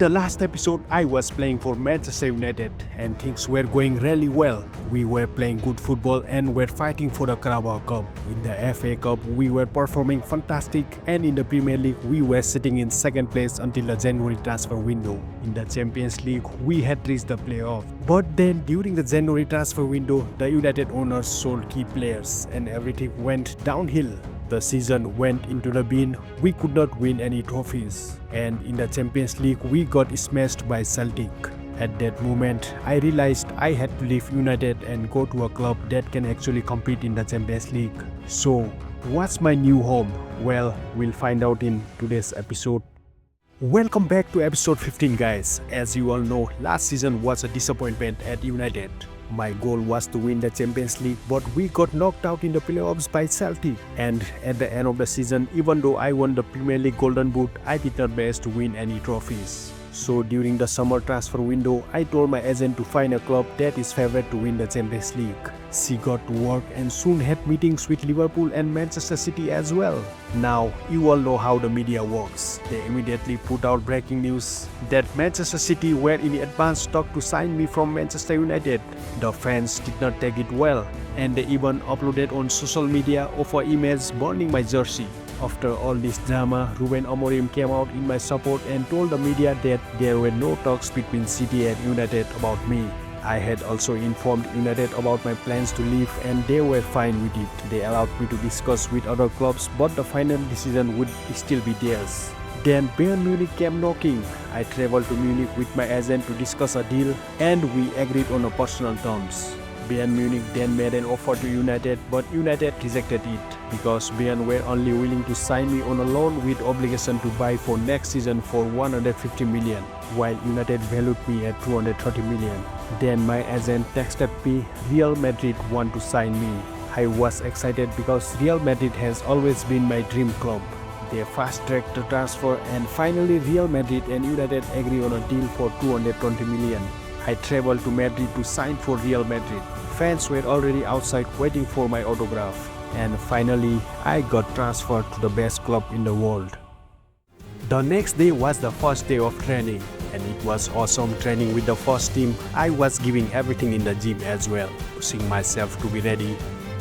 the last episode, I was playing for Manchester United and things were going really well. We were playing good football and were fighting for the Carabao Cup. In the FA Cup, we were performing fantastic, and in the Premier League, we were sitting in second place until the January transfer window. In the Champions League, we had reached the playoff. But then during the January transfer window, the United owners sold key players and everything went downhill. The season went into the bin, we could not win any trophies, and in the Champions League we got smashed by Celtic. At that moment, I realized I had to leave United and go to a club that can actually compete in the Champions League. So, what's my new home? Well, we'll find out in today's episode. Welcome back to episode 15 guys. As you all know, last season was a disappointment at United. My goal was to win the Champions League, but we got knocked out in the playoffs by Celtic. And at the end of the season, even though I won the Premier League Golden Boot, I did not manage to win any trophies. So during the summer transfer window, I told my agent to find a club that is favored to win the Champions League. She got to work and soon had meetings with Liverpool and Manchester City as well. Now, you all know how the media works. They immediately put out breaking news that Manchester City were in advanced talk to sign me from Manchester United. The fans did not take it well, and they even uploaded on social media over emails burning my jersey. After all this drama, Ruben Amorim came out in my support and told the media that there were no talks between City and United about me. I had also informed United about my plans to leave and they were fine with it. They allowed me to discuss with other clubs, but the final decision would still be theirs. Then Bayern Munich came knocking. I traveled to Munich with my agent to discuss a deal and we agreed on a personal terms. Bayern Munich then made an offer to United, but United rejected it because Bayern were only willing to sign me on a loan with obligation to buy for next season for 150 million, while United valued me at 230 million. Then my agent texted me, Real Madrid want to sign me. I was excited because Real Madrid has always been my dream club. They fast-tracked the transfer and finally Real Madrid and United agree on a deal for 220 million. I traveled to Madrid to sign for Real Madrid. Fans were already outside waiting for my autograph. And finally, I got transferred to the best club in the world. The next day was the first day of training, and it was awesome training with the first team. I was giving everything in the gym as well, pushing myself to be ready.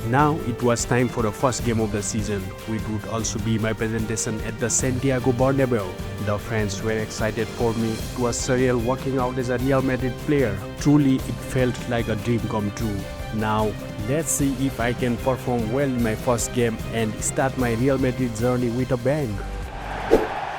Now it was time for the first game of the season, which would also be my presentation at the Santiago Bernabéu. The fans were excited for me. It was surreal working out as a Real Madrid player. Truly, it felt like a dream come true. Now, let's see if I can perform well in my first game and start my Real Madrid journey with a bang.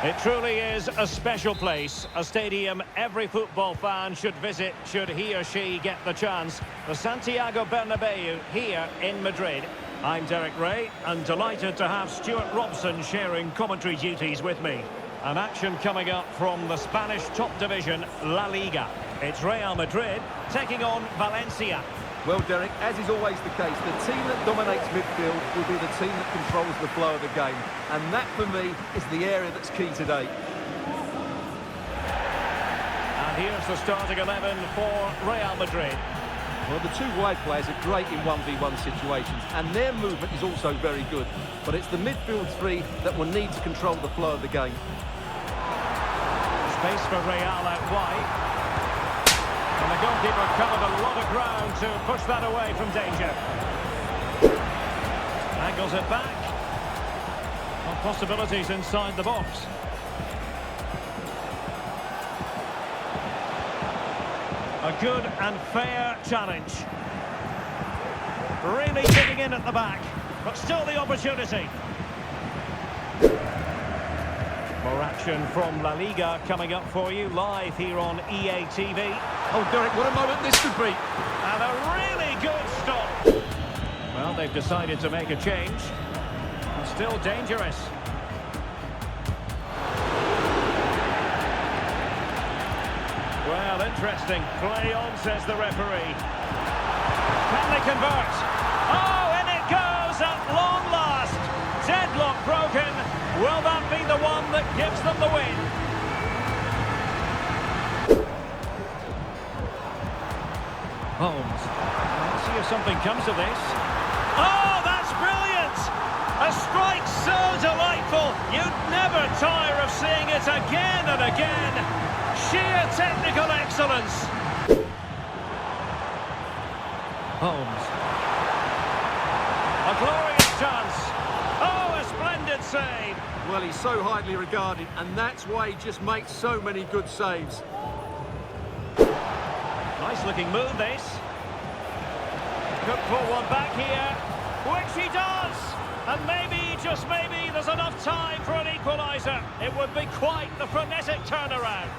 It truly is a special place, a stadium every football fan should visit should he or she get the chance. The Santiago Bernabéu here in Madrid. I'm Derek Ray and delighted to have Stuart Robson sharing commentary duties with me. An action coming up from the Spanish top division, La Liga. It's Real Madrid taking on Valencia. Well, Derek, as is always the case, the team that dominates midfield will be the team that controls the flow of the game. And that, for me, is the area that's key today. And here's the starting 11 for Real Madrid. Well, the two wide players are great in 1v1 situations, and their movement is also very good. But it's the midfield three that will need to control the flow of the game. Space for Real out wide. And the goalkeeper covered a lot of ground to push that away from danger. Angles it back. Well, possibilities inside the box. A good and fair challenge. Really digging in at the back, but still the opportunity. More action from La Liga coming up for you live here on EA TV. Oh, Derek, what a moment this could be. And a really good stop. Well, they've decided to make a change. And still dangerous. Well, interesting. Play on, says the referee. Can they convert? Oh, and it goes at long last. Deadlock broken. Will that be the one that gives them the win? Holmes. Let's see if something comes of this. Oh, that's brilliant! A strike so delightful, you'd never tire of seeing it again and again. Sheer technical excellence. Holmes. A glorious chance. Oh, a splendid save. Well, he's so highly regarded, and that's why he just makes so many good saves. Nice looking move, this. Could pull one back here, which he does. And maybe, just maybe, there's enough time for an equaliser. It would be quite the frenetic turnaround.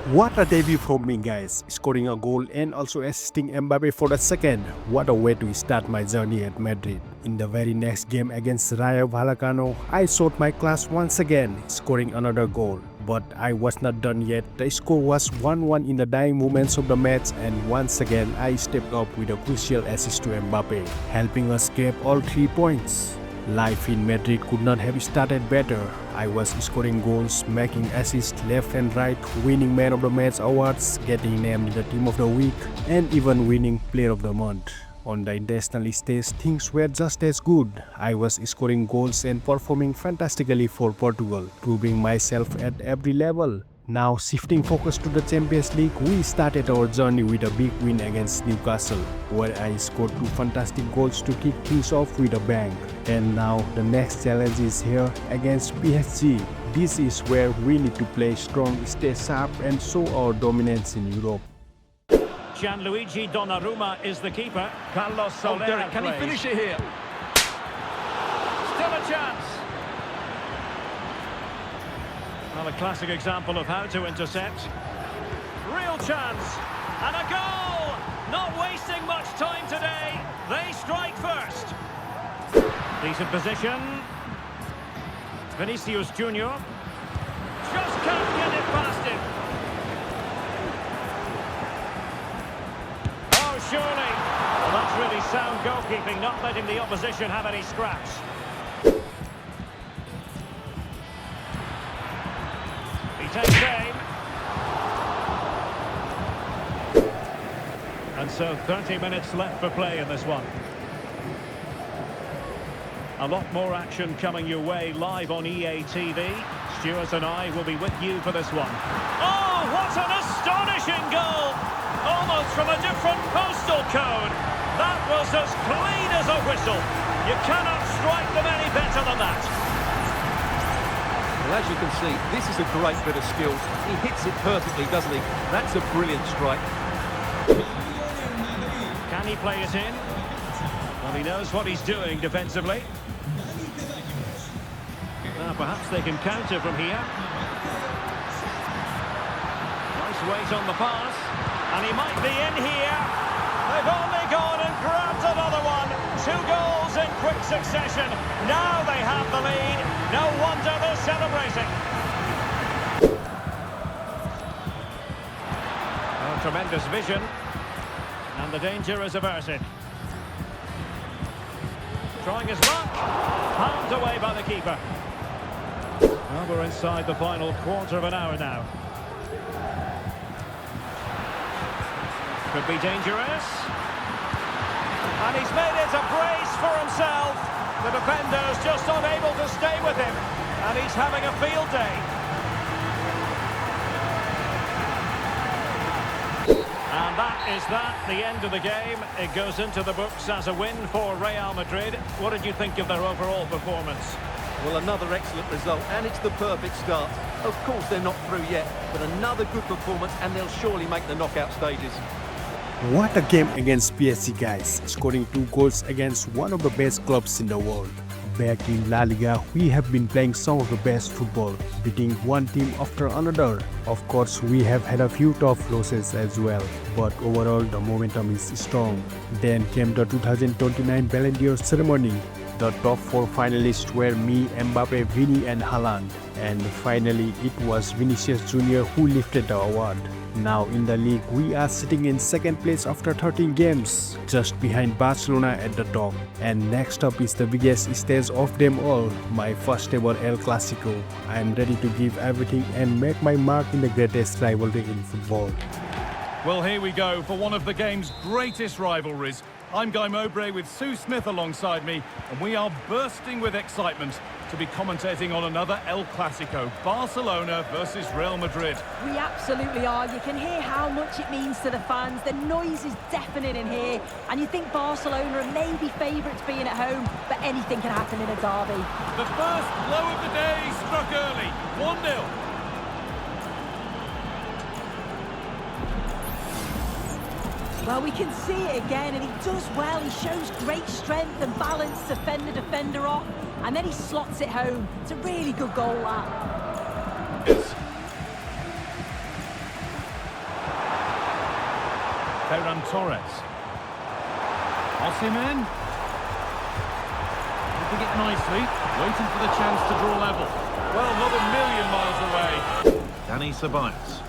What a debut from me, guys, scoring a goal and also assisting Mbappe for the second. What a way to start my journey at Madrid. In the very next game against Rayo Vallecano, I showed my class once again, scoring another goal. But I was not done yet. The score was 1-1 in the dying moments of the match, and once again I stepped up with a crucial assist to Mbappe, helping us grab all 3 points. Life in Madrid could not have started better. I was scoring goals, making assists left and right, winning Man of the Match awards, getting named the Team of the Week, and even winning Player of the Month. On the international stage, things were just as good. I was scoring goals and performing fantastically for Portugal, proving myself at every level. Now shifting focus to the Champions League, we started our journey with a big win against Newcastle, where I scored 2 fantastic goals to kick things off with a bang. And now the next challenge is here against PSG. This is where we need to play strong, stay sharp and show our dominance in Europe. Gianluigi Donnarumma is the keeper. Carlos Soler Derek, can he finish it here? Still a chance. Well, a classic example of how to intercept. Real chance. And a goal! Not wasting much time today. They strike first. Decent position. Vinicius Junior. Just can't get it past him. Oh, surely. Well, that's really sound goalkeeping, not letting the opposition have any scraps. He takes aim. And so 30 minutes left for play in this one. A lot more action coming your way live on EA TV. Stuart and I will be with you for this one. Oh, what an astonishing goal! Almost from a different postal code. That was as clean as a whistle. You cannot strike them any better than that. Well, as you can see, this is a great bit of skill. He hits it perfectly, doesn't he? That's a brilliant strike. Can he play it in? Well, he knows what he's doing defensively. Now, perhaps they can counter from here. Nice weight on the pass. And he might be in here. They've only gone and grabbed another one. 2 goals in quick succession. Now they have the lead. No wonder they're celebrating. Oh, tremendous vision. And the danger is averted. Trying his luck. Palmed away by the keeper. Well, we're inside the final quarter of an hour now. Could be dangerous. And he's made it a brace for himself. The defender's just unable to stay with him. And he's having a field day. And that is the end of the game. It goes into the books as a win for Real Madrid. What did you think of their overall performance? Well, another excellent result, and it's the perfect start. Of course, they're not through yet, but another good performance, and they'll surely make the knockout stages. What a game against PSG, guys, scoring 2 goals against one of the best clubs in the world. Back in La Liga, we have been playing some of the best football, beating one team after another. Of course, we have had a few tough losses as well, but overall the momentum is strong. Then came the 2029 Ballon d'Or ceremony. The top 4 finalists were me, Mbappe, Vini and Haaland. And finally, it was Vinicius Junior who lifted the award. Now in the league, we are sitting in 2nd place after 13 games, just behind Barcelona at the top. And next up is the biggest stage of them all, my first ever El Clasico. I am ready to give everything and make my mark in the greatest rivalry in football. Well, here we go for one of the game's greatest rivalries. I'm Guy Mowbray with Sue Smith alongside me, and we are bursting with excitement. to be commentating on another El Clasico, Barcelona versus Real Madrid. We absolutely are. You can hear how much it means to the fans. The noise is deafening in here. And you think Barcelona are maybe favourites being at home, but anything can happen in a derby. The first blow of the day struck early, 1-0. Well, we can see it again, and he does well. He shows great strength and balance to fend the defender off, and then he slots it home. It's a really good goal, that. Ferran Torres. Osimhen. Looking it nicely, waiting for the chance to draw level. Well, not a million miles away. Dani Ceballos.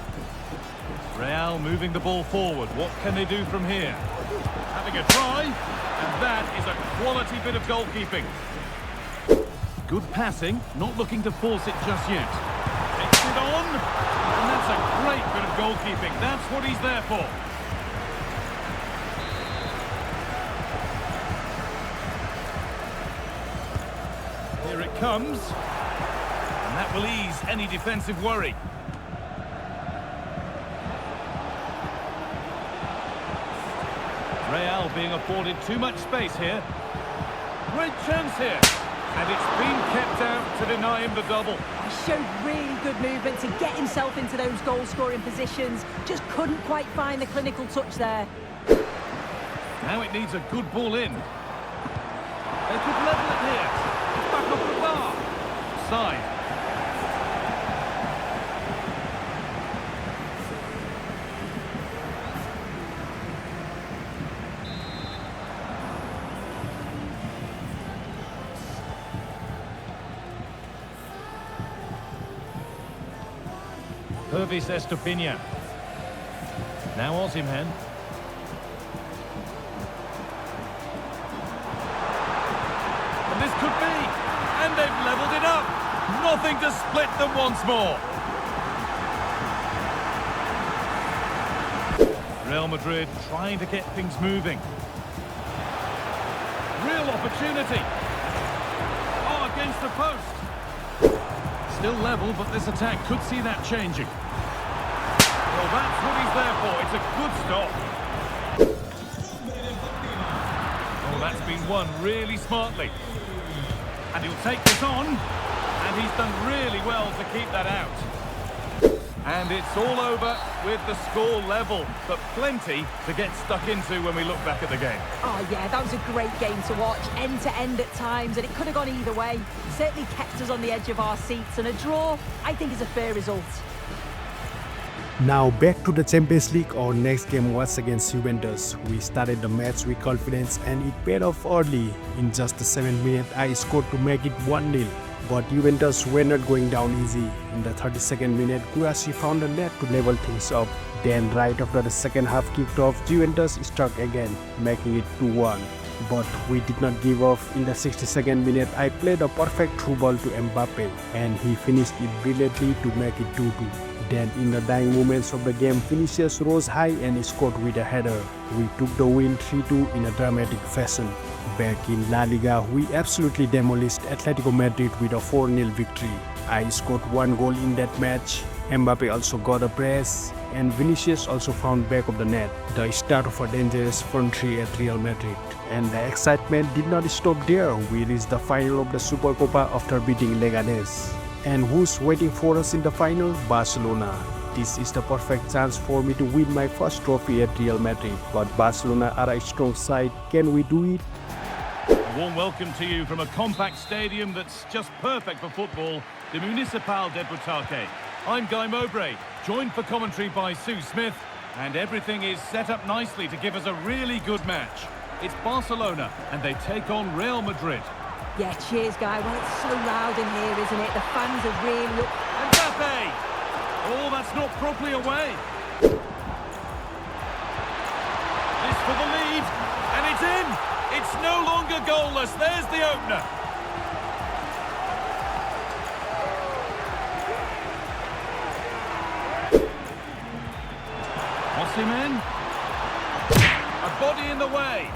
Real moving the ball forward. What can they do from here? Having a try, and that is a quality bit of goalkeeping. Good passing, not looking to force it just yet. Takes it on, and that's a great bit of goalkeeping. That's what he's there for. Here it comes, and that will ease any defensive worry. Real being afforded too much space here. Great chance here. And it's been kept out to deny him the double. He showed really good movement to get himself into those goal-scoring positions. Just couldn't quite find the clinical touch there. Now it needs a good ball in. They could level it here. It's back off the bar. Side. Pervis Estupinian. Now Osimhen. And this could be. And they've levelled it up. Nothing to split them once more. Real Madrid trying to get things moving. Real opportunity. Oh, against the post. Still level, but this attack could see that changing. Well, that's what he's there for. It's a good stop. Oh, that's been won really smartly. And he'll take this on. And he's done really well to keep that out. And it's all over with the score level, but plenty to get stuck into when we look back at the game. Oh yeah, that was a great game to watch, end to end at times, and it could have gone either way. It certainly kept us on the edge of our seats, and a draw, I think, is a fair result. Now back to the Champions League. Our next game was against Juventus. We started the match with confidence and it paid off early. In just the 7th minute, I scored to make it 1-0. But Juventus were not going down easy. In the 32nd minute, Gulaschi found a net to level things up. Then right after the second half kicked off, Juventus struck again, making it 2-1. But we did not give up. In the 62nd minute, I played a perfect through ball to Mbappe and he finished it brilliantly to make it 2-2. Then in the dying moments of the game, Vinicius rose high and scored with a header. We took the win 3-2 in a dramatic fashion. Back in La Liga, we absolutely demolished Atletico Madrid with a 4-0 victory. I scored 1 goal in that match. Mbappe also got a brace and Vinicius also found back of the net. The start of a dangerous front three at Real Madrid. And the excitement did not stop there. We reached the final of the Supercopa after beating Leganes. And who's waiting for us in the final? Barcelona. This is the perfect chance for me to win my first trophy at Real Madrid. But Barcelona are a strong side. Can we do it? A warm welcome to you from a compact stadium that's just perfect for football, the Municipal de Butaque. I'm Guy Mowbray, joined for commentary by Sue Smith, and everything is set up nicely to give us a really good match. It's Barcelona, and they take on Real Madrid. Yeah, cheers, Guy. Well, it's so loud in here, isn't it? The fans are really up. Mbappe! Oh, that's not properly away. This for the lead, and it's in! It's no longer goalless. There's the opener. Osimhen. A body in the way.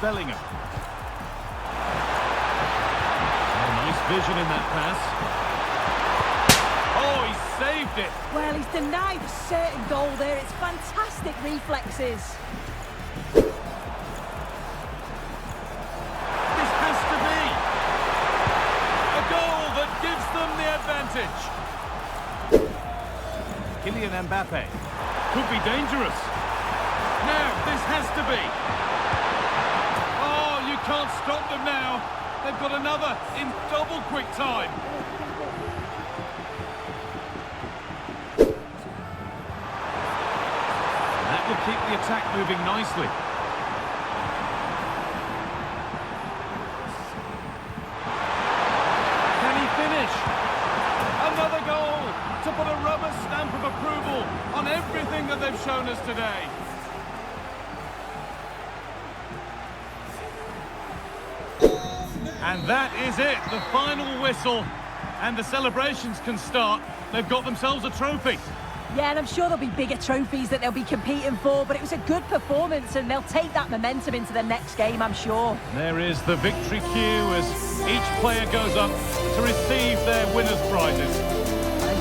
Bellingham. Oh, nice vision in that pass. Oh, he saved it. Well, he's denied a certain goal there. It's fantastic reflexes. This has to be a goal that gives them the advantage. Kylian Mbappe could be dangerous. Now, this has to be. Oh, you can't stop them now. They've got another in double quick time. That will keep the attack moving nicely. Can he finish? Another goal to put a rubber stamp of approval on everything that they've shown us today. And that is it, the final whistle. And the celebrations can start. They've got themselves a trophy. Yeah, and I'm sure there'll be bigger trophies that they'll be competing for, but it was a good performance and they'll take that momentum into the next game, I'm sure. There is the victory cue as each player goes up to receive their winner's prizes.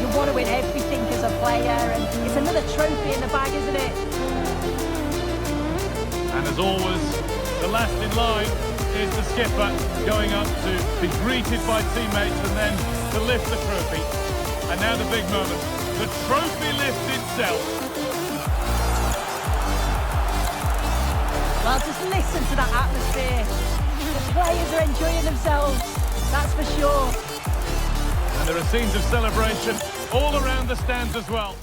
You want to win everything as a player, and it's another trophy in the bag, isn't it? And as always, the last in line is the skipper going up to be greeted by teammates and then to lift the trophy. And now the big moment, the trophy lift itself. Well, just listen to that atmosphere. The players are enjoying themselves, that's for sure. And there are scenes of celebration all around the stands as well.